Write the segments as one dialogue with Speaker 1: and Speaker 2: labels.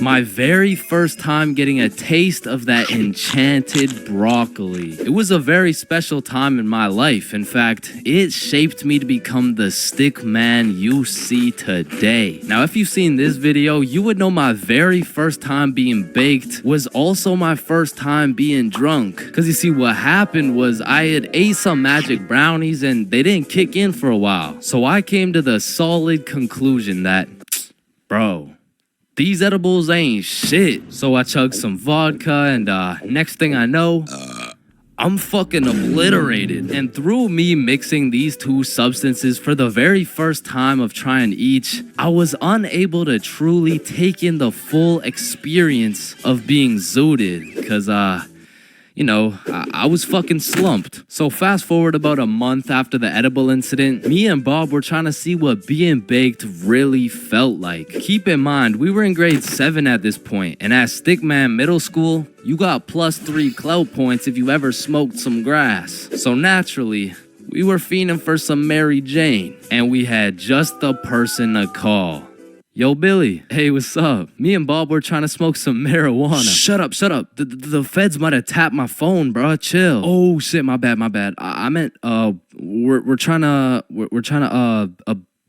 Speaker 1: My very first time getting a taste of that enchanted broccoli. It was a very special time in my life. In fact, it shaped me to become the stick man you see today. Now, if you've seen this video, you would know my very first time being baked was also my first time being drunk. Cause you see, what happened was I had ate some magic brownies and they didn't kick in for a while. So I came to the solid conclusion that, bro, these edibles ain't shit. So I chugged some vodka and next thing I know, I'm fucking obliterated. And through me mixing these two substances for the very first time of trying each, I was unable to truly take in the full experience of being zooted. Cause you know, I was fucking slumped. So fast forward about a month after the edible incident, me and Bob were trying to see what being baked really felt like. Keep in mind, we were in grade 7 at this point, and at Stickman Middle School, you got +3 clout points if you ever smoked some grass. So naturally, we were fiending for some Mary Jane, and we had just the person to call. Yo, Billy. Hey, what's up? Me and Bob were trying to smoke some marijuana. Shut up. The feds might have tapped my phone, bro. Chill. Oh shit, my bad. I meant we're trying to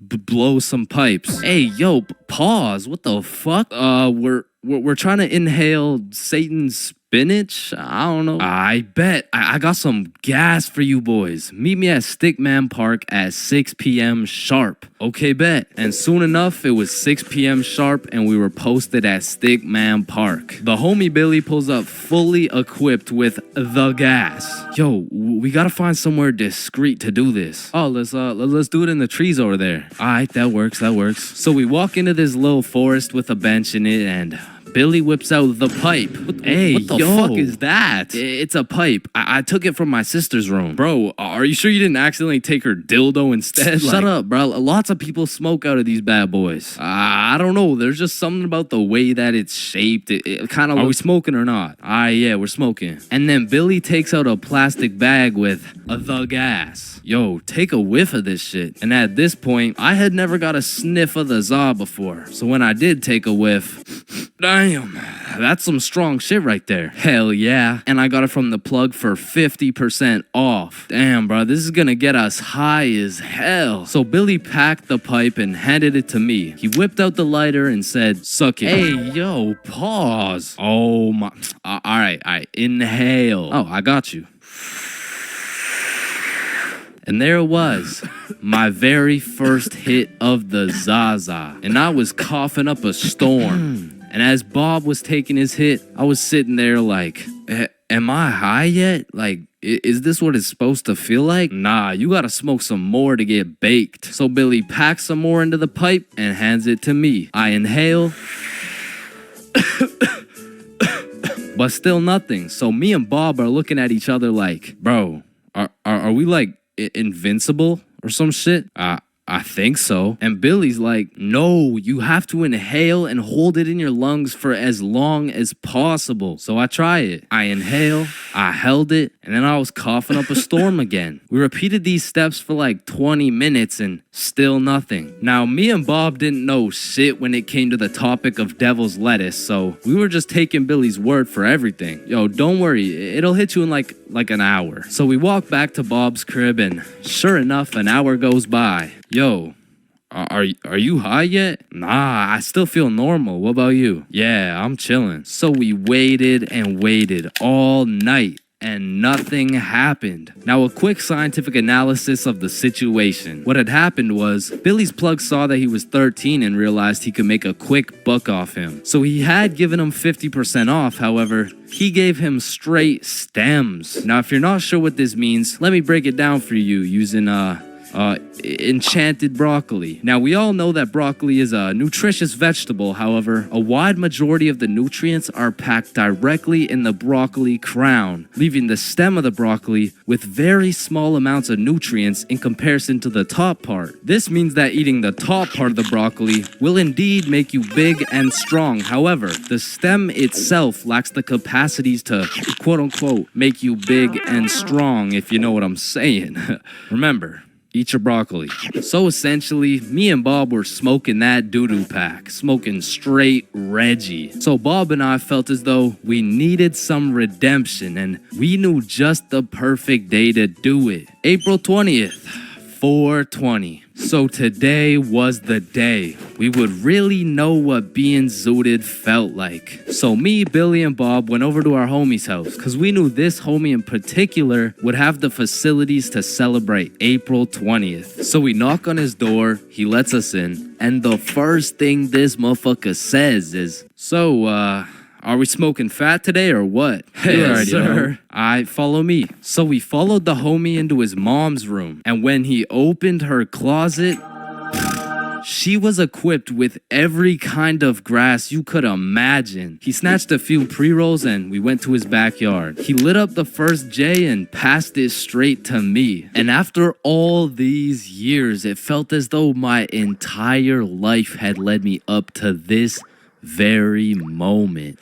Speaker 1: blow some pipes. Hey, yo, pause. What the fuck? We're trying to inhale Satan's spinach? I don't know. I bet. I got some gas for you boys. Meet me at Stickman Park at 6 p.m. sharp. Okay, bet. And soon enough, it was 6 p.m. sharp and we were posted at Stickman Park. The homie Billy pulls up fully equipped with the gas. Yo, we gotta find somewhere discreet to do this. Oh, let's do it in the trees over there. Alright, that works. So we walk into this little forest with a bench in it and Billy whips out the pipe. What the fuck is that? It's a pipe. I took it from my sister's room. Bro, are you sure you didn't accidentally take her dildo instead? Shut up, bro. Lots of people smoke out of these bad boys. I don't know. There's just something about the way that it's shaped. It kind of. Are we smoking or not? Yeah, we're smoking. And then Billy takes out a plastic bag with the gas. Yo, take a whiff of this shit. And at this point, I had never got a sniff of the za before. So when I did take a whiff, damn, that's some strong shit right there. Hell yeah. And I got it from the plug for 50% off. Damn, bro, this is gonna get us high as hell. So Billy packed the pipe and handed it to me. He whipped out the lighter and said, suck it. Hey, yo, pause. Oh my. All right. Inhale. Oh, I got you. And there it was, my very first hit of the Zaza. And I was coughing up a storm. And as Bob was taking his hit, I was sitting there like, am I high yet? Like, is this what it's supposed to feel like? Nah, you gotta smoke some more to get baked. So Billy packs some more into the pipe and hands it to me. I inhale. But still nothing. So me and Bob are looking at each other like, bro, are we like invincible or some shit? I think so. And Billy's like, no, you have to inhale and hold it in your lungs for as long as possible. So I try it. I inhale, I held it, and then I was coughing up a storm again. We repeated these steps for like 20 minutes and still nothing. Now, me and Bob didn't know shit when it came to the topic of devil's lettuce, so we were just taking Billy's word for everything. Yo, don't worry, it'll hit you in like an hour. So we walk back to Bob's crib and sure enough, an hour goes by. Yo, are you high yet? Nah, I still feel normal. What about you? Yeah, I'm chilling. So we waited and waited all night and nothing happened. Now, a quick scientific analysis of the situation. What had happened was Billy's plug saw that he was 13 and realized he could make a quick buck off him. So he had given him 50% off. However, he gave him straight stems. Now, if you're not sure what this means, let me break it down for you using enchanted broccoli. Now, we all know that broccoli is a nutritious vegetable. However, a wide majority of the nutrients are packed directly in the broccoli crown, leaving the stem of the broccoli with very small amounts of nutrients in comparison to the top part. This means that eating the top part of the broccoli will indeed make you big and strong. However, the stem itself lacks the capacities to quote-unquote make you big and strong, if you know what I'm saying. Remember, Eat your broccoli. So essentially, me and Bob were smoking that doo-doo pack, smoking straight Reggie. So Bob and I felt as though we needed some redemption, and we knew just the perfect day to do it. April 20th, 420. So today was the day we would really know what being zooted felt like. So me, Billy, and Bob went over to our homie's house because we knew this homie in particular would have the facilities to celebrate April 20th. So we knock on his door, he lets us in, and the first thing this motherfucker says is, "So, are we smoking fat today or what?"
Speaker 2: Hey, sir.
Speaker 1: Alright, follow me. So we followed the homie into his mom's room, and when he opened her closet, she was equipped with every kind of grass you could imagine. He snatched a few pre-rolls and we went to his backyard. He lit up the first J and passed it straight to me. And after all these years, it felt as though my entire life had led me up to this very moment.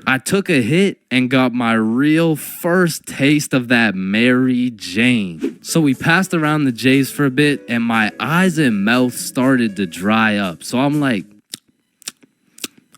Speaker 1: I took a hit and got my real first taste of that Mary Jane. So we passed around the J's for a bit and my eyes and mouth started to dry up. So I'm like,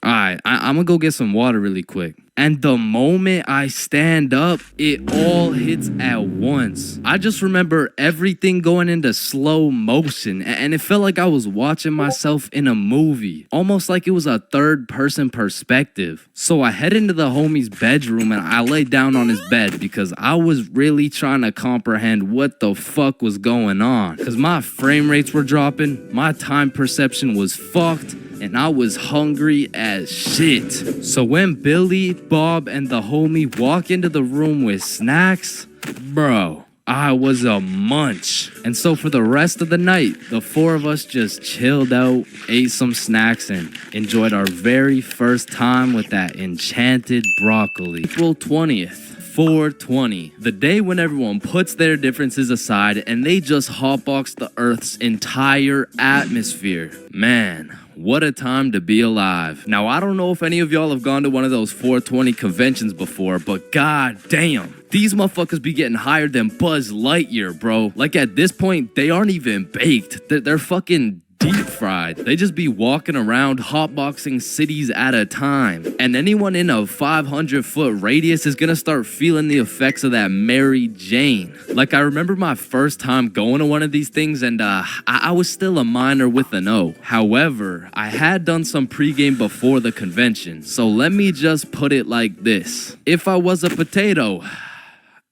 Speaker 1: alright, I'm gonna go get some water really quick. And the moment I stand up, it all hits at once. I just remember everything going into slow motion, and it felt like I was watching myself in a movie, almost like it was a third-person perspective. So I head into the homie's bedroom and I lay down on his bed because I was really trying to comprehend what the fuck was going on. Because my frame rates were dropping, my time perception was fucked, and I was hungry as shit. So when Billy, Bob, and the homie walk into the room with snacks, bro, I was a munch. And so for the rest of the night, the four of us just chilled out, ate some snacks, and enjoyed our very first time with that enchanted broccoli. April 20th. 420, the day when everyone puts their differences aside and they just hotbox the Earth's entire atmosphere. Man, what a time to be alive. Now, I don't know if any of y'all have gone to one of those 420 conventions before, but god damn, these motherfuckers be getting higher than Buzz Lightyear, bro. Like at this point, they aren't even baked. They're fucking deep fried. They just be walking around hotboxing cities at a time. And anyone in a 500-foot radius is gonna start feeling the effects of that Mary Jane. Like I remember my first time going to one of these things and I was still a minor with an O. However, I had done some pregame before the convention. So let me just put it like this. If I was a potato,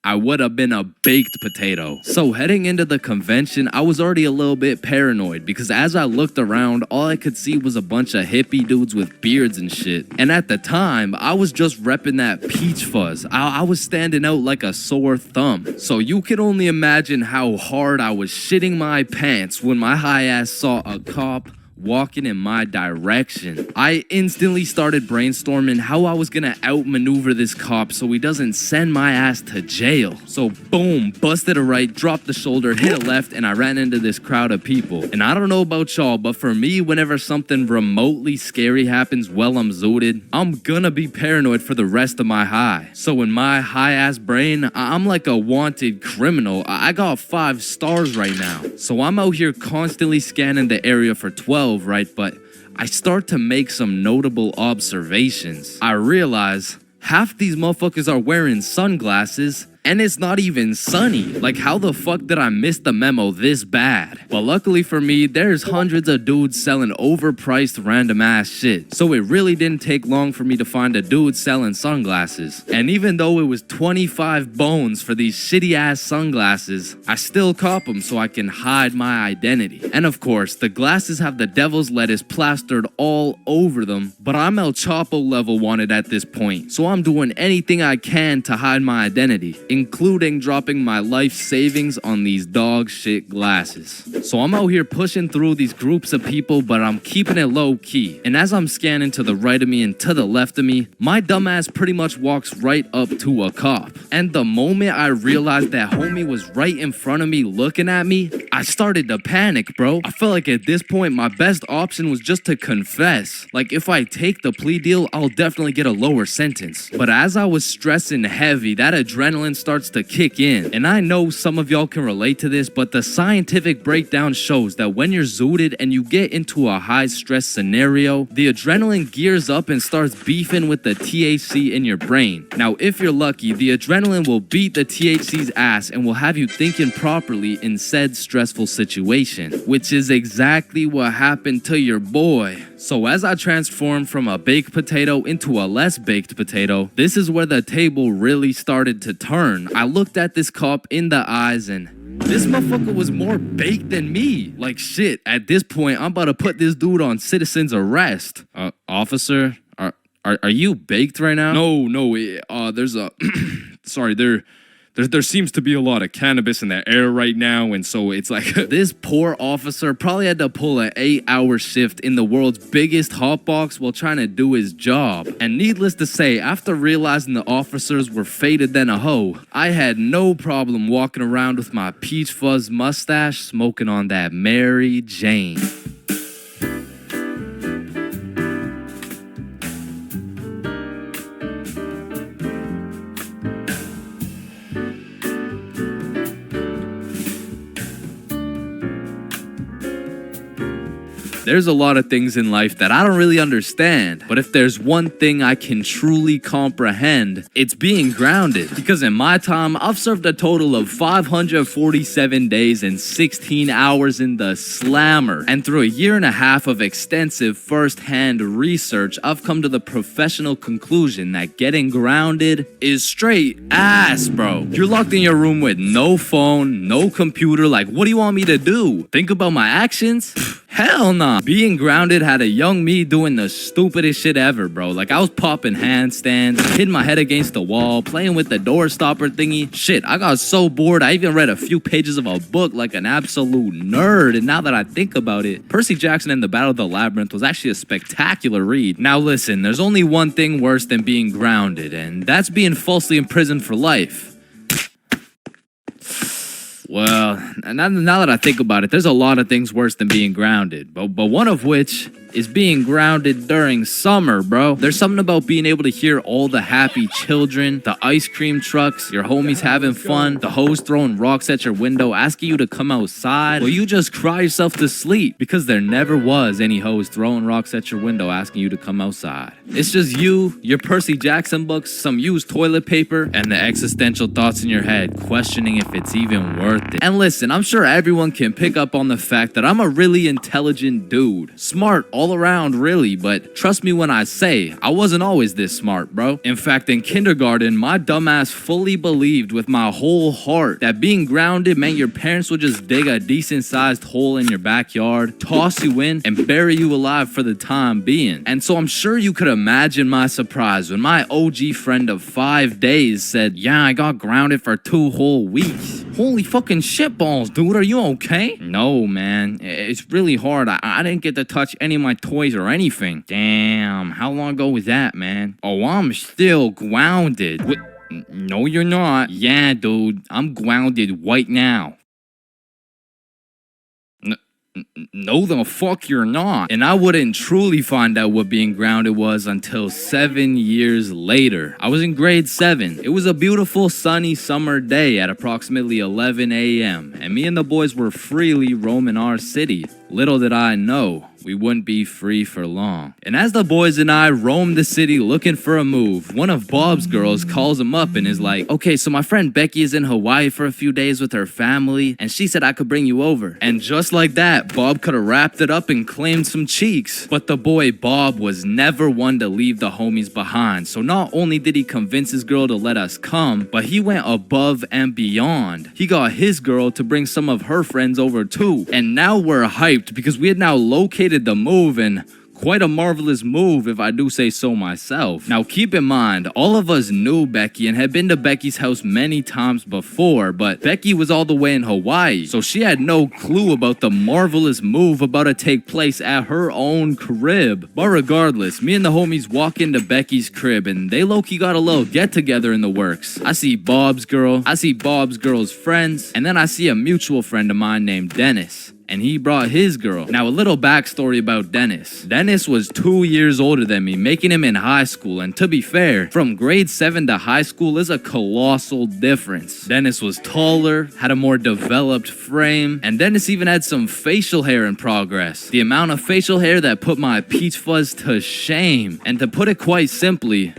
Speaker 1: I would have been a baked potato. So heading into the convention, I was already a little bit paranoid because as I looked around, all I could see was a bunch of hippie dudes with beards and shit. And at the time, I was just repping that peach fuzz. I was standing out like a sore thumb. So you can only imagine how hard I was shitting my pants when my high ass saw a cop walking in my direction. I instantly started brainstorming how I was gonna outmaneuver this cop so he doesn't send my ass to jail. So boom, busted a right, dropped the shoulder, hit a left, and I ran into this crowd of people. And I don't know about y'all, but for me, whenever something remotely scary happens while I'm zooted, I'm gonna be paranoid for the rest of my high. So in my high ass brain, I'm like a wanted criminal. I got 5 stars right now. So I'm out here constantly scanning the area for 12, right? But I start to make some notable observations. I realize half these motherfuckers are wearing sunglasses and it's not even sunny. Like, how the fuck did I miss the memo this bad? But luckily for me, there's hundreds of dudes selling overpriced random ass shit. So it really didn't take long for me to find a dude selling sunglasses. And even though it was 25 bones for these shitty ass sunglasses, I still cop them so I can hide my identity. And of course, the glasses have the devil's lettuce plastered all over them, but I'm El Chapo level wanted at this point. So I'm doing anything I can to hide my identity, including dropping my life savings on these dog shit glasses. So I'm out here pushing through these groups of people, but I'm keeping it low key. And as I'm scanning to the right of me and to the left of me, my dumbass pretty much walks right up to a cop. And the moment I realized that homie was right in front of me looking at me, I started to panic, bro. I felt like at this point, my best option was just to confess. Like, if I take the plea deal, I'll definitely get a lower sentence. But as I was stressing heavy, that adrenaline starts to kick in. And I know some of y'all can relate to this, but the scientific breakdown shows that when you're zooted and you get into a high stress scenario, the adrenaline gears up and starts beefing with the THC in your brain. Now, if you're lucky, the adrenaline will beat the THC's ass and will have you thinking properly in said stressful situation, which is exactly what happened to your boy. So as I transformed from a baked potato into a less baked potato, this is where the table really started to turn. I looked at this cop in the eyes and this motherfucker was more baked than me. Like shit, at this point, I'm about to put this dude on citizen's arrest. Officer, are you baked right now?
Speaker 2: No, there's a, sorry, there seems to be a lot of cannabis in the air right now, and so it's like
Speaker 1: this poor officer probably had to pull an 8-hour shift in the world's biggest hotbox while trying to do his job. And needless to say, after realizing the officers were faded than a hoe, I had no problem walking around with my peach fuzz mustache smoking on that Mary Jane. There's a lot of things in life that I don't really understand, but if there's one thing I can truly comprehend, it's being grounded. Because in my time, I've served a total of 547 days and 16 hours in the slammer. And through a year and a half of extensive first-hand research, I've come to the professional conclusion that getting grounded is straight ass, bro. You're locked in your room with no phone, no computer, like what do you want me to do? Think about my actions? Hell nah. Being grounded had a young me doing the stupidest shit ever, bro. Like I was popping handstands, hitting my head against the wall, playing with the door stopper thingy. Shit, I got so bored I even read a few pages of a book like an absolute nerd. And now that I think about it, Percy Jackson and the Battle of the Labyrinth was actually a spectacular read. Now listen, there's only one thing worse than being grounded, and that's being falsely imprisoned for life. Well, now that I think about it, there's a lot of things worse than being grounded, but one of which is being grounded during summer, bro. There's something about being able to hear all the happy children, the ice cream trucks, your homies having fun, the hoes throwing rocks at your window, asking you to come outside, or you just cry yourself to sleep because there never was any hoes throwing rocks at your window asking you to come outside. It's just you, your Percy Jackson books, some used toilet paper, and the existential thoughts in your head questioning if it's even worth it. And listen, I'm sure everyone can pick up on the fact that I'm a really intelligent dude. Smart all around, really, but trust me when I say, I wasn't always this smart, bro. In fact, in kindergarten, my dumbass fully believed with my whole heart that being grounded meant your parents would just dig a decent-sized hole in your backyard, toss you in, and bury you alive for the time being. And so I'm sure you could imagine my surprise when my OG friend of 5 days said, yeah, I got grounded for 2 whole weeks. Holy fucking shitballs, dude, are you okay? No, man, it's really hard. I didn't get to touch any of my toys or anything. Damn, how long ago was that, man? Oh, I'm still grounded. What? No, you're not. Yeah, dude, I'm grounded right now. No, the fuck you're not. And I wouldn't truly find out what being grounded was until 7 years later. I was in grade 7. It was a beautiful sunny summer day at approximately 11 a.m. and me and the boys were freely roaming our city. Little did I know, we wouldn't be free for long. And as the boys and I roamed the city looking for a move, one of Bob's girls calls him up and is like, okay, so my friend Becky is in Hawaii for a few days with her family, and she said I could bring you over. And just like that, Bob could have wrapped it up and claimed some cheeks. But the boy Bob was never one to leave the homies behind. So not only did he convince his girl to let us come, but he went above and beyond. He got his girl to bring some of her friends over too. And now we're hyped because we had now located the move, and quite a marvelous move if I do say so myself. Now keep in mind, all of us knew Becky and had been to Becky's house many times before, but Becky was all the way in Hawaii, so she had no clue about the marvelous move about to take place at her own crib. But regardless, me and the homies walk into Becky's crib and they low-key got a little get-together in the works. I see Bob's girl, I see Bob's girl's friends, and then I see a mutual friend of mine named Dennis. and he brought his girl. Now, a little backstory about Dennis. Dennis was 2 years older than me, making him in high school, and to be fair, from grade 7 to high school is a colossal difference. Dennis was taller, had a more developed frame, and Dennis even had some facial hair in progress. The amount of facial hair that put my peach fuzz to shame. And to put it quite simply,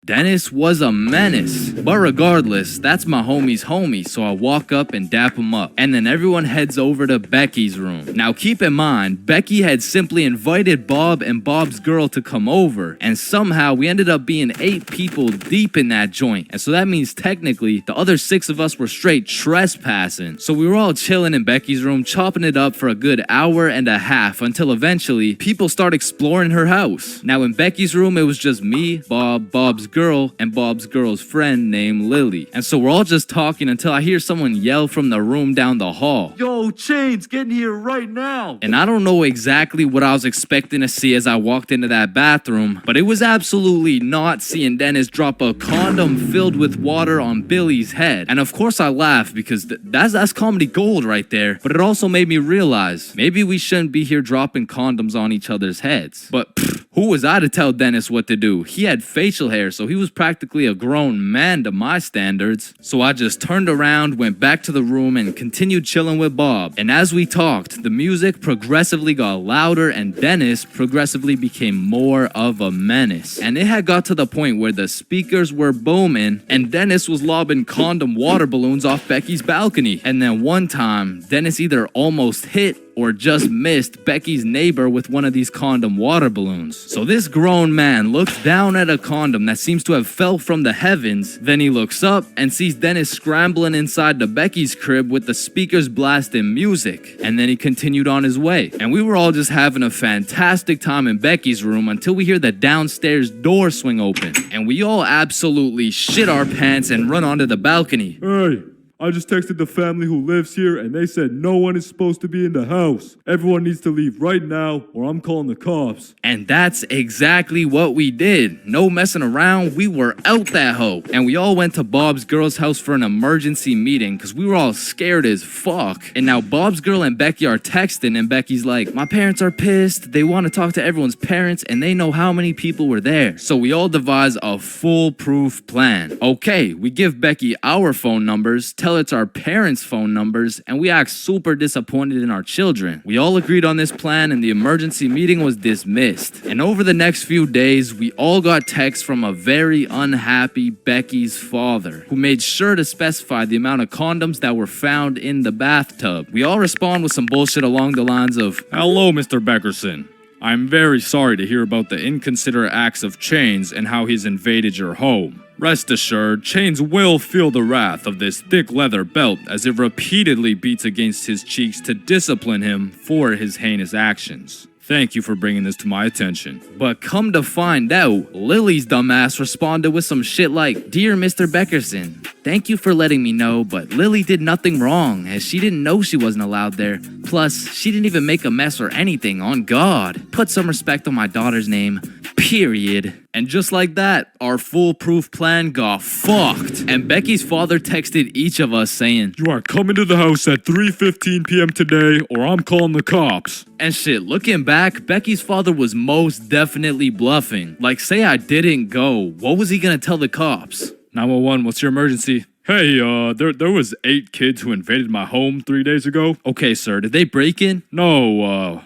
Speaker 1: Dennis was a menace. But regardless, that's my homie's homie, so I walk up and dap him up. And then everyone heads over to Becky's room. Now keep in mind, Becky had simply invited Bob and Bob's girl to come over, and somehow we ended up being 8 people deep in that joint. And so that means technically, the other 6 of us were straight trespassing. So we were all chilling in Becky's room, chopping it up for a good hour and a half, until eventually, people start exploring her house. Now in Becky's room, it was just me, Bob, Bob's girl, and Bob's girl's friend named Lily. And so we're all just talking until I hear someone yell from the room down the hall, "Yo, Chains, get in here right now!" And I don't know exactly what I was expecting to see as I walked into that bathroom, but it was absolutely not seeing Dennis drop a condom filled with water on Billy's head. And of course I laughed because that's comedy gold right there, but it also made me realize maybe we shouldn't be here dropping condoms on each other's heads. But who was I to tell Dennis what to do? He had facial hair, so he was practically a grown man to my standards. So I just turned around, went back to the room, and continued chilling with Bob. And as we talked, the music progressively got louder, and Dennis progressively became more of a menace. And it had got to the point where the speakers were booming, and Dennis was lobbing condom water balloons off Becky's balcony. And then one time, Dennis either almost hit or just missed Becky's neighbor with one of these condom water balloons. So this grown man looks down at a condom that seems to have fell from the heavens, then he looks up and sees Dennis scrambling inside the Becky's crib with the speakers blasting music, and then he continued on his way. And we were all just having a fantastic time in Becky's room until we hear the downstairs door swing open, and we all absolutely shit our pants and run onto the balcony.
Speaker 3: Hey, I just texted the family who lives here and they said no one is supposed to be in the house. Everyone needs to leave right now or I'm calling the cops.
Speaker 1: And that's exactly what we did. No messing around, we were out that hoe. And we all went to Bob's girl's house for an emergency meeting because we were all scared as fuck. And now Bob's girl and Becky are texting and Becky's like, "My parents are pissed. They want to talk to everyone's parents and they know how many people were there." So we all devise a foolproof plan. Okay, we give Becky our phone numbers, tell it's our parents' phone numbers, and we act super disappointed in our children. We all agreed on this plan and the emergency meeting was dismissed. And over the next few days, we all got texts from a very unhappy Becky's father, who made sure to specify the amount of condoms that were found in the bathtub. We all respond with some bullshit along the lines of,
Speaker 2: Hello, Mr. Beckerson. I'm very sorry to hear about the inconsiderate acts of Chains and how he's invaded your home. Rest assured, Chains will feel the wrath of this thick leather belt as it repeatedly beats against his cheeks to discipline him for his heinous actions. Thank you for bringing this to my attention.
Speaker 1: But come to find out, Lily's dumbass responded with some shit like, "Dear Mr. Beckerson, thank you for letting me know, but Lily did nothing wrong as she didn't know she wasn't allowed there. Plus, she didn't even make a mess or anything, on God. Put some respect on my daughter's name, period." And just like that, our foolproof plan got fucked. And Becky's father texted each of us saying,
Speaker 3: You are coming to the house at 3:15 p.m. today or I'm calling the cops.
Speaker 1: And shit, looking back, Becky's father was most definitely bluffing. Like, say I didn't go, what was he gonna tell the cops?
Speaker 2: 911, what's your emergency? Hey, there was 8 kids who invaded my home 3 days ago.
Speaker 1: Okay, sir, did they break in?
Speaker 2: No,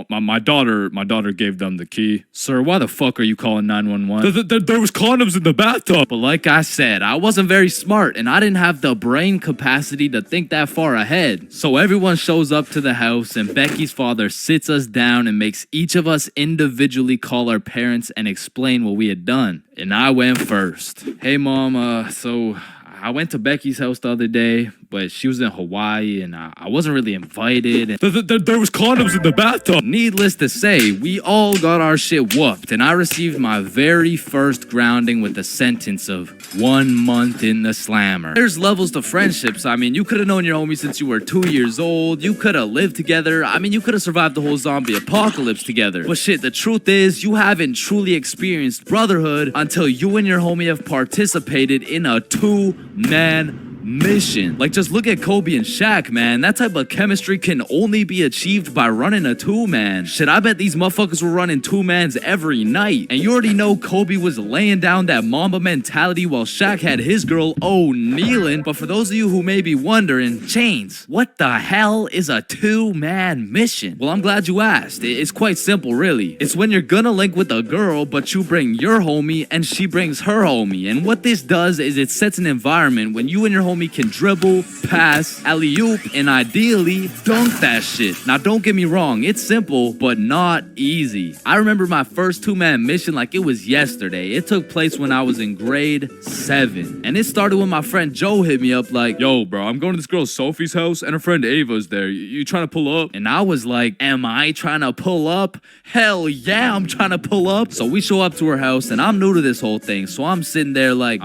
Speaker 2: my daughter gave them the key.
Speaker 1: Sir, why the fuck are you calling 911?
Speaker 3: There was condoms in the bathtub.
Speaker 1: But like I said, I wasn't very smart and I didn't have the brain capacity to think that far ahead. So everyone shows up to the house and Becky's father sits us down and makes each of us individually call our parents and explain what we had done. And I went first. Hey mom, so I went to Becky's house the other day, but she was in Hawaii and I wasn't really invited. And
Speaker 3: there was condoms in the bathtub.
Speaker 1: Needless to say, we all got our shit whooped and I received my very first grounding with a sentence of 1 month in the slammer. There's levels to friendships. I mean, you could have known your homie since you were 2 years old. You could have lived together. I mean, you could have survived the whole zombie apocalypse together. But shit, the truth is, you haven't truly experienced brotherhood until you and your homie have participated in a 2-man mission. Like, just look at Kobe and Shaq, man. That type of chemistry can only be achieved by running a two-man. Shit, I bet these motherfuckers were running two-mans every night. And you already know Kobe was laying down that Mamba mentality while Shaq had his girl O'Nealin'. But for those of you who may be wondering, Chains, what the hell is a two-man mission? Well, I'm glad you asked. It's quite simple, really. It's when you're gonna link with a girl, but you bring your homie and she brings her homie. And what this does is it sets an environment when you and your homie can dribble, pass, alley-oop, and ideally dunk that shit. Now, don't get me wrong, it's simple, but not easy. I remember my first two-man mission like it was yesterday. It took place when I was in grade 7. And it started when my friend Joe hit me up like,
Speaker 2: Yo, bro, I'm going to this girl Sophie's house and her friend Ava's there. You trying to pull up?
Speaker 1: and I was like, am I trying to pull up? Hell yeah, I'm trying to pull up. So we show up to her house, and I'm new to this whole thing. So I'm sitting there like,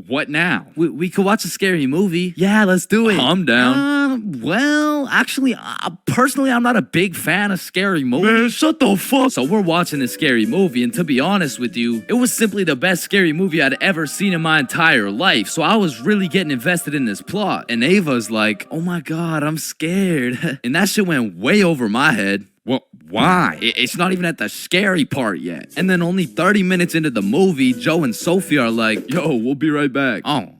Speaker 2: What now?
Speaker 1: we could watch a scary movie. Yeah, let's do it.
Speaker 2: Calm down.
Speaker 1: Well, actually, personally, I'm not a big fan of scary movies.
Speaker 2: Man, shut the fuck.
Speaker 1: So we're watching this scary movie, and to be honest with you, it was simply the best scary movie I'd ever seen in my entire life. So I was really getting invested in this plot. And Ava's like, oh my God, I'm scared. And that shit went way over my head.
Speaker 2: What? Why?
Speaker 1: It's not even at the scary part yet. And then only 30 minutes into the movie, Joe and Sophie are like,
Speaker 2: Yo, we'll be right back.
Speaker 1: oh,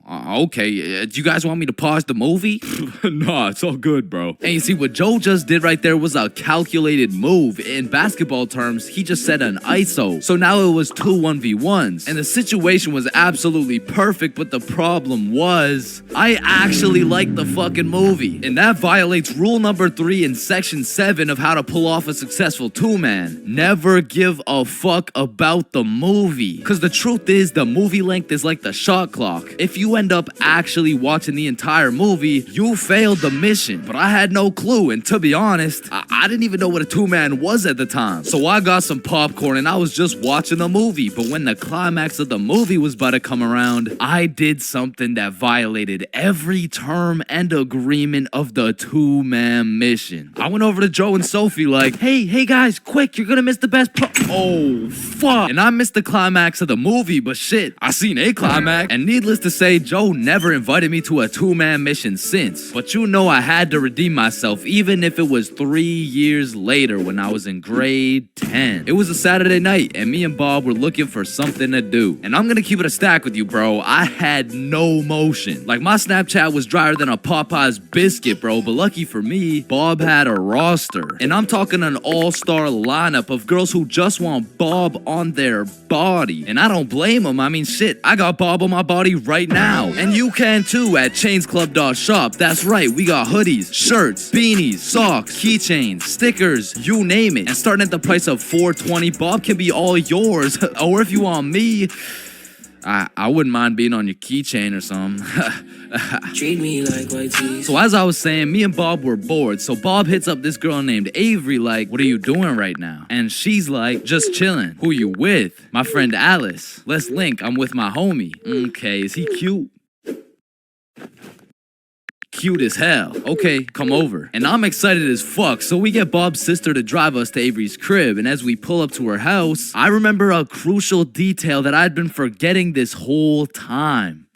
Speaker 1: okay. Do you guys want me to pause the movie?
Speaker 2: Nah, it's all good, bro.
Speaker 1: And you see, what Joe just did right there was a calculated move. In basketball terms, he just set an ISO. So now it was 2 1v1s. And the situation was absolutely perfect, but the problem was, I actually liked the fucking movie. And that violates rule number 3 in section 7 of how to pull off a successful two-man. Never give a fuck about the movie. Because the truth is, the movie length is like the shot clock. If you end up actually watching the entire movie, you failed the mission. But I had no clue, and to be honest, I didn't even know what a two-man was at the time. So I got some popcorn and I was just watching the movie. But when the climax of the movie was about to come around, I did something that violated every term and agreement of the two-man mission. I went over to Joe and Sophie like, hey guys, quick, you're gonna miss the best part. Oh, fuck. And I missed the climax of the movie, but shit, I seen a climax. And needless to say, Joe never invited me to a two-man mission since. But you know I had to redeem myself, even if it was 3 years later when I was in grade 10. It was a Saturday night, and me and Bob were looking for something to do. And I'm gonna keep it a stack with you, bro. I had no motion. Like, my Snapchat was drier than a Popeye's biscuit, bro. But lucky for me, Bob had a roster. And I'm talking an all-star lineup of girls who just want Bob on their body. And I don't blame them. I mean, shit, I got Bob on my body right now. And you can too at chainsclub.shop. That's right, we got hoodies, shirts, beanies, socks, keychains, stickers, you name it. And starting at the price of $4.20, Bob can be all yours. Or if you want me, I wouldn't mind being on your keychain or something.
Speaker 4: Treat me like white teeth.
Speaker 1: So as I was saying, me and Bob were bored. So Bob hits up this girl named Avery like, what are you doing right now? And she's like, just chilling. Who you with? My friend Alice. Let's link. I'm with my homie. Okay, is he cute? Cute as hell. Okay, come over. And I'm excited as fuck, so we get Bob's sister to drive us to Avery's crib, and as we pull up to her house, I remember a crucial detail that I'd been forgetting this whole time.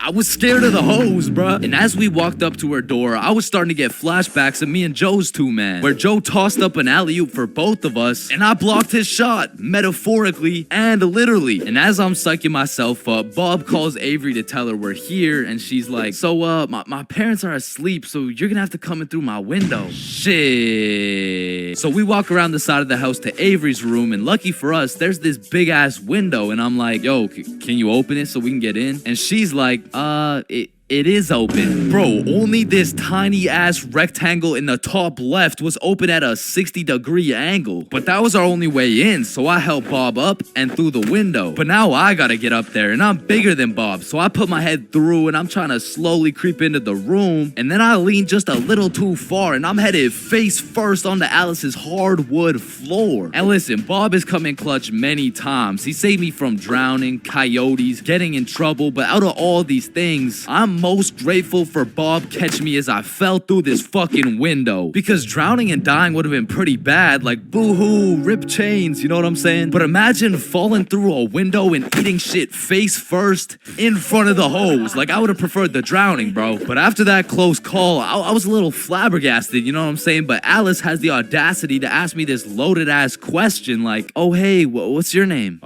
Speaker 1: I was scared of the hoes, bruh. And as we walked up to her door, I was starting to get flashbacks of me and Joe's two-man, where Joe tossed up an alley-oop for both of us, and I blocked his shot, metaphorically and literally. And as I'm psyching myself up, Bob calls Avery to tell her we're here, and she's like, so, my parents are asleep, so you're gonna have to come in through my window. Shit. So we walk around the side of the house to Avery's room, and lucky for us, there's this big-ass window, and I'm like, yo, can you open it so we can get in? And she's like, it is open. Bro, only this tiny ass rectangle in the top left was open at a 60-degree angle. But that was our only way in, so I helped Bob up and through the window. But now I gotta get up there, and I'm bigger than Bob, so I put my head through and I'm trying to slowly creep into the room, and then I lean just a little too far and I'm headed face first onto Alice's hardwood floor. And listen, Bob has come in clutch many times. He saved me from drowning, coyotes, getting in trouble, but out of all these things, I'm most grateful for Bob catching me as I fell through this fucking window. Because drowning and dying would have been pretty bad, like boo-hoo, rip Chains, you know what I'm saying? But imagine falling through a window and eating shit face first in front of the hose. Like, I would have preferred the drowning, bro. But after that close call, I was a little flabbergasted, you know what I'm saying? But Alice has the audacity to ask me this loaded-ass question like, oh, hey, what's your name?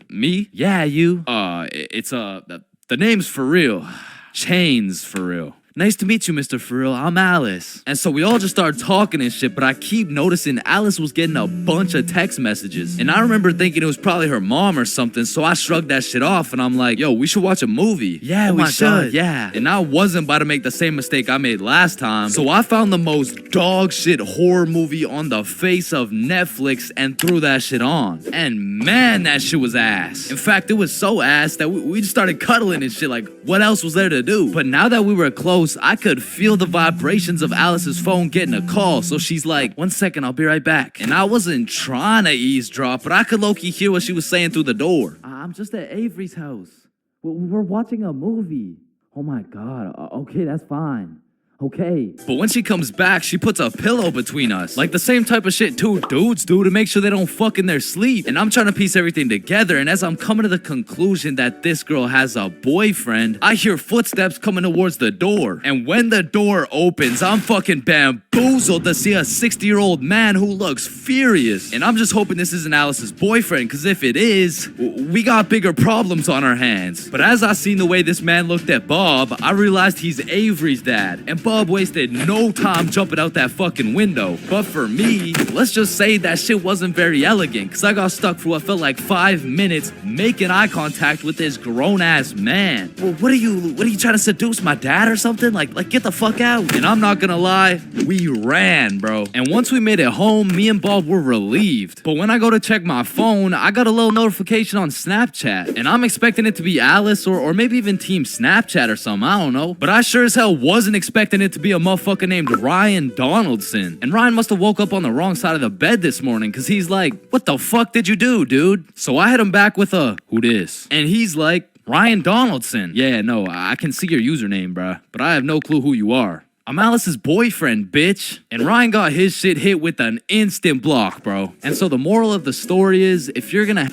Speaker 1: Me? Yeah, you. It's, the name's for real. Chains for real. Nice to meet you, Mr. Frill. I'm Alice. And so we all just started talking and shit, but I keep noticing Alice was getting a bunch of text messages. And I remember thinking it was probably her mom or something, so I shrugged that shit off and I'm like, yo, we should watch a movie. Yeah, we should. God, yeah. And I wasn't about to make the same mistake I made last time. So I found the most dog shit horror movie on the face of Netflix and threw that shit on. And man, that shit was ass. In fact, it was so ass that we just started cuddling and shit. Like, what else was there to do? But now that we were close, I could feel the vibrations of Alice's phone getting a call, so she's like, 1 second, I'll be right back. And I wasn't trying to eavesdrop, but I could low-key hear what she was saying through the door. I'm just at Avery's house. We're watching a movie. Oh my God, okay, that's fine. Okay. But when she comes back, she puts a pillow between us. Like the same type of shit two dudes do to make sure they don't fuck in their sleep. And I'm trying to piece everything together, and as I'm coming to the conclusion that this girl has a boyfriend, I hear footsteps coming towards the door. And when the door opens, I'm fucking bamboozled to see a 60-year-old man who looks furious. And I'm just hoping this isn't Alice's boyfriend, because if it is, we got bigger problems on our hands. But as I seen the way this man looked at Bob, I realized he's Avery's dad. And Bob wasted no time jumping out that fucking window. But for me, let's just say that shit wasn't very elegant, because I got stuck for what felt like 5 minutes making eye contact with this grown-ass man. Well, what are you trying to seduce my dad or something? Like get the fuck out. And I'm not gonna lie, we ran, bro. And once we made it home, me and Bob were relieved. But when I go to check my phone, I got a little notification on Snapchat. And I'm expecting it to be Alice or maybe even Team Snapchat or something, I don't know. But I sure as hell wasn't expecting it to be a motherfucker named Ryan Donaldson. And Ryan must have woke up on the wrong side of the bed this morning, because he's like, what the fuck did you do, dude? So I hit him back with a, who dis? And he's like, Ryan Donaldson. Yeah, no, I can see your username, bruh, but I have no clue who you are. I'm Alice's boyfriend, bitch. And Ryan got his shit hit with an instant block, bro. And so the moral of the story is, if you're gonna...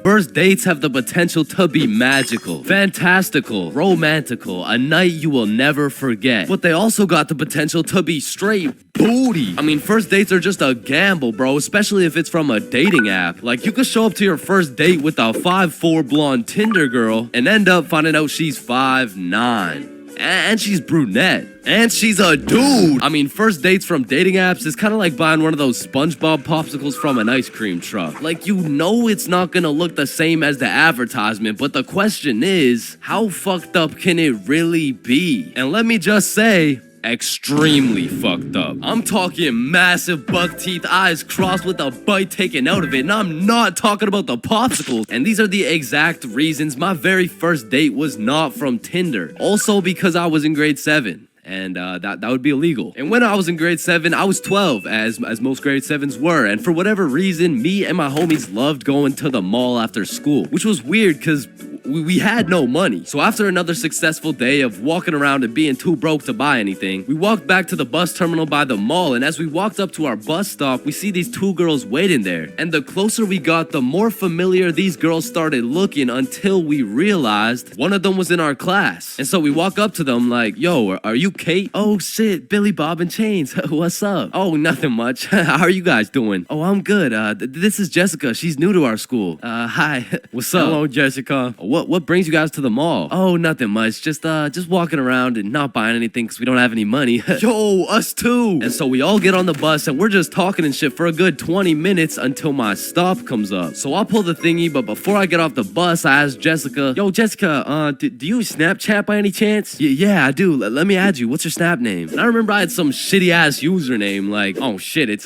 Speaker 1: First dates have the potential to be magical, fantastical, romantical, a night you will never forget. But they also got the potential to be straight booty. I mean, first dates are just a gamble, bro, especially if it's from a dating app. Like, you could show up to your first date with a 5'4" blonde Tinder girl and end up finding out she's 5'9". And she's brunette. And she's a dude. I mean, first dates from dating apps is kind of like buying one of those SpongeBob popsicles from an ice cream truck. Like, you know it's not gonna look the same as the advertisement, but the question is, how fucked up can it really be? And let me just say, extremely fucked up. I'm talking massive buck teeth, eyes crossed with a bite taken out of it, and I'm not talking about the popsicles. And these are the exact reasons my very first date was not from Tinder. Also because I was in grade 7. And that would be illegal. And when I was in grade 7, I was 12, as most grade 7s were. And for whatever reason, me and my homies loved going to the mall after school, which was weird because we had no money. So after another successful day of walking around and being too broke to buy anything, we walked back to the bus terminal by the mall. And as we walked up to our bus stop, we see these 2 girls waiting there. And the closer we got, the more familiar these girls started looking, until we realized one of them was in our class. And so we walk up to them like, yo, are you Kate? Oh shit, Billy, Bob, and Chains. What's up? Oh, nothing much. How are you guys doing? Oh, I'm good. This is Jessica. She's new to our school. Hi. What's up? Hello, Jessica. What brings you guys to the mall? Oh, nothing much. Just walking around and not buying anything because we don't have any money. Yo, us too. And so we all get on the bus and we're just talking and shit for a good 20 minutes until my stop comes up. So I'll pull the thingy, but before I get off the bus, I ask Jessica, yo, Jessica, do you Snapchat by any chance? Yeah, I do. Let me add you. What's your Snap name? And I remember I had some shitty ass username like, oh shit, it's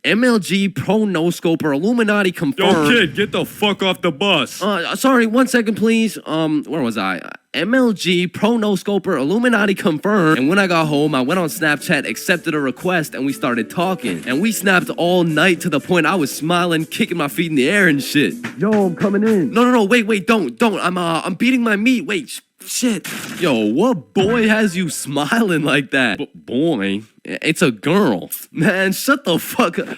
Speaker 5: MLG, Pro No Scoper, Illuminati
Speaker 2: Yo,
Speaker 5: confirmed.
Speaker 2: kid, get the fuck off the bus.
Speaker 5: Sorry, 1 second, please. Where was I? MLG, Pro No Scoper, Illuminati confirmed. And when I got home, I went on Snapchat, accepted a request, and we started talking. And we snapped all night to the point I was smiling, kicking my feet in the air and shit.
Speaker 1: Yo, I'm coming in.
Speaker 5: No, wait, don't. I'm beating my meat. Wait, shit. Yo, what boy has you smiling like that? Boy, it's a girl. Man, shut the fuck up.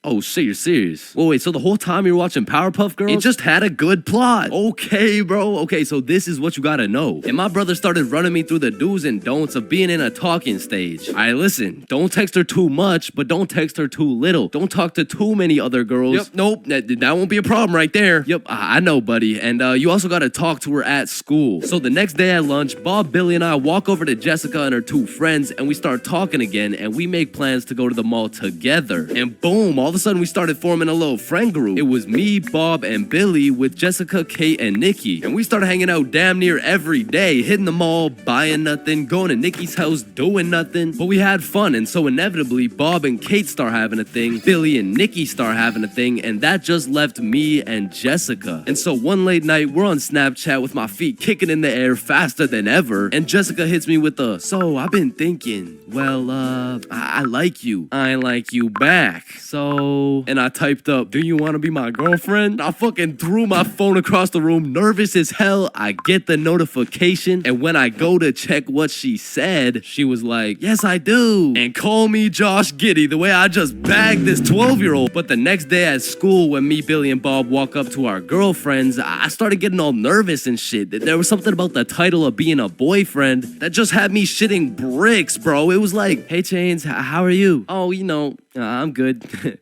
Speaker 5: Oh, shit, you're serious. Wait, so the whole time you were watching Powerpuff Girls? It just had a good plot. Okay, bro. Okay, so this is what you gotta know. And my brother started running me through the do's and don'ts of being in a talking stage. All right, listen, don't text her too much, but don't text her too little. Don't talk to too many other girls. Yep, nope, that won't be a problem right there. Yep, I know, buddy. And you also gotta talk to her at school. So the next day at lunch, Bob, Billy, and I walk over to Jessica and her two friends, and we start talking again, and we make plans to go to the mall together. And boom, all of a sudden we started forming a little friend group. It was me, Bob, and Billy with Jessica, Kate, and Nikki. And we started hanging out damn near every day, hitting the mall, buying nothing, going to Nikki's house, doing nothing. But we had fun, and so inevitably, Bob and Kate start having a thing, Billy and Nikki start having a thing, and that just left me and Jessica. And so one late night, we're on Snapchat with my feet kicking in the air faster than ever, and Jessica hits me with a, so I've been thinking, well, I like you. I like you back. So, and I typed up, do you want to be my girlfriend? I fucking threw my phone across the room, nervous as hell. I get the notification, and when I go to check what she said, she was like, yes, I do. And call me Josh Giddy, the way I just bagged this 12-year-old. But the next day at school, when me, Billy, and Bob walk up to our girlfriends, I started getting all nervous and shit. There was something about the title of being a boyfriend that just had me shitting bricks, bro. It was like, hey, Chains, how are you? Oh, you know, I'm good.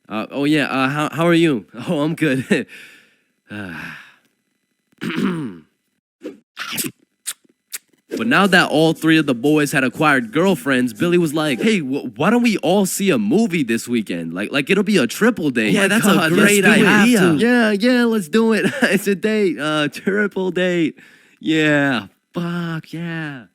Speaker 5: How are you? Oh, I'm good. But now that all three of the boys had acquired girlfriends, Billy was like, hey, why don't we all see a movie this weekend? Like it'll be a triple date. Yeah, that's a great idea. Yeah, let's do it. It's a date, triple date. Yeah, fuck yeah.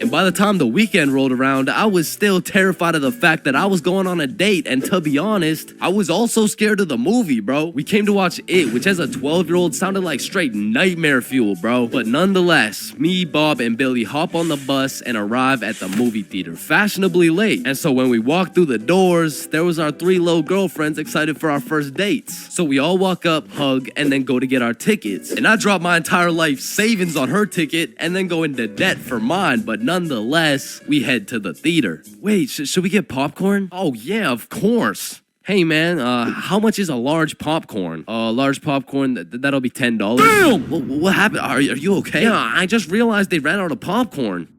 Speaker 5: And by the time the weekend rolled around, I was still terrified of the fact that I was going on a date. And to be honest, I was also scared of the movie, bro. We came to watch It, which as a 12-year-old sounded like straight nightmare fuel, bro. But nonetheless, me, Bob, and Billy hop on the bus and arrive at the movie theater, fashionably late. And so when we walked through the doors, there was our three little girlfriends excited for our first dates. So we all walk up, hug, and then go to get our tickets. And I dropped my entire life savings on her ticket and then go into debt for mine, but nonetheless, we head to the theater. Wait, should we get popcorn? Oh yeah, of course. Hey man, how much is a large popcorn? Large popcorn, that'll be $10. Damn! What happened? Are you okay? Yeah, I just realized they ran out of popcorn.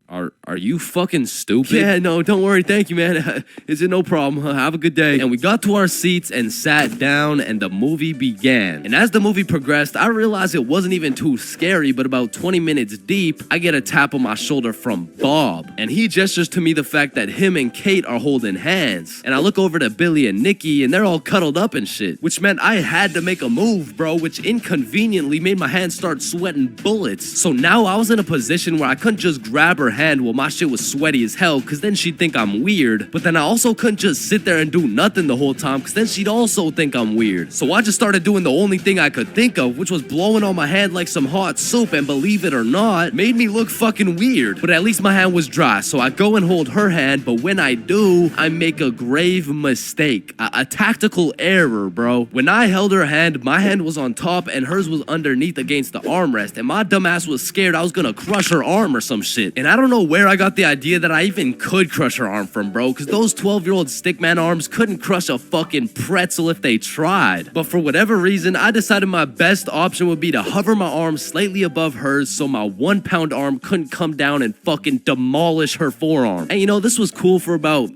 Speaker 5: Are you fucking stupid? Yeah, no, don't worry. Thank you, man. Is it no problem? Have a good day. And we got to our seats and sat down, and the movie began. And as the movie progressed, I realized it wasn't even too scary, but about 20 minutes deep, I get a tap on my shoulder from Bob. And he gestures to me the fact that him and Kate are holding hands. And I look over to Billy and Nikki, and they're all cuddled up and shit, which meant I had to make a move, bro, which inconveniently made my hands start sweating bullets. So now I was in a position where I couldn't just grab her hand while my shit was sweaty as hell, cause then she'd think I'm weird. But then I also couldn't just sit there and do nothing the whole time, cause then she'd also think I'm weird. So I just started doing the only thing I could think of, which was blowing on my hand like some hot soup, and believe it or not, made me look fucking weird. But at least my hand was dry, so I go and hold her hand, but when I do, I make a grave mistake. A tactical error, bro. When I held her hand, my hand was on top and hers was underneath against the armrest, and my dumbass was scared I was gonna crush her arm or some shit. And I don't know where I got the idea that I even could crush her arm from, bro, because those 12-year-old stickman arms couldn't crush a fucking pretzel if they tried. But for whatever reason, I decided my best option would be to hover my arm slightly above hers so my 1-pound arm couldn't come down and fucking demolish her forearm. And you know, this was cool for about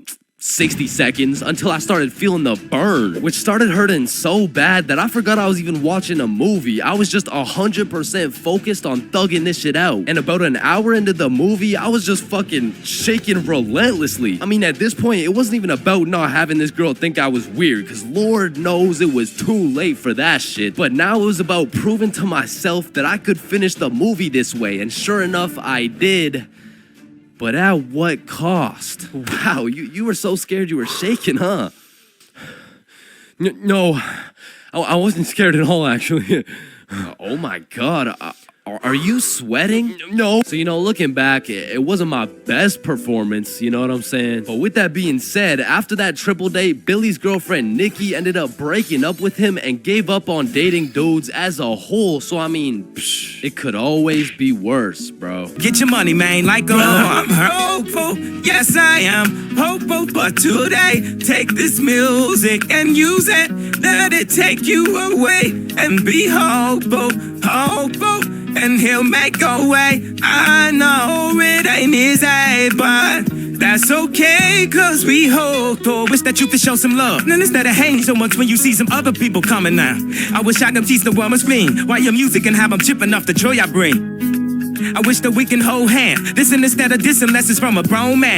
Speaker 5: 60 seconds until I started feeling the burn, which started hurting so bad that I forgot I was even watching a movie. I was just 100% focused on thugging this shit out. And about an hour into the movie, I was just fucking shaking relentlessly. I mean, at this point, it wasn't even about not having this girl think I was weird, because Lord knows it was too late for that shit. But now it was about proving to myself that I could finish the movie this way, and sure enough, I did. But at what cost? Wow, you were so scared you were shaking, huh? No, I wasn't scared at all, actually. Oh my God. Are you sweating? No. So, looking back, it wasn't my best performance, you know what I'm saying? But with that being said, after that triple date, Billy's girlfriend Nikki ended up breaking up with him and gave up on dating dudes as a whole. So, I mean, it could always be worse, bro.
Speaker 6: Get your money, man, like I'm hopeful. Yes, I am hopeful. But today, take this music and use it. Let it take you away and be hopeful, hopeful. And he'll make a way. I know it ain't easy, but that's okay, cause we hope. Or wish that you could show some love. And instead of hating so much when you see some other people coming now. I wish I could teach the world my spleen while your music and have them chipping off the joy I bring. I wish that we can hold hands. Listen instead of dissing lessons from a grown man.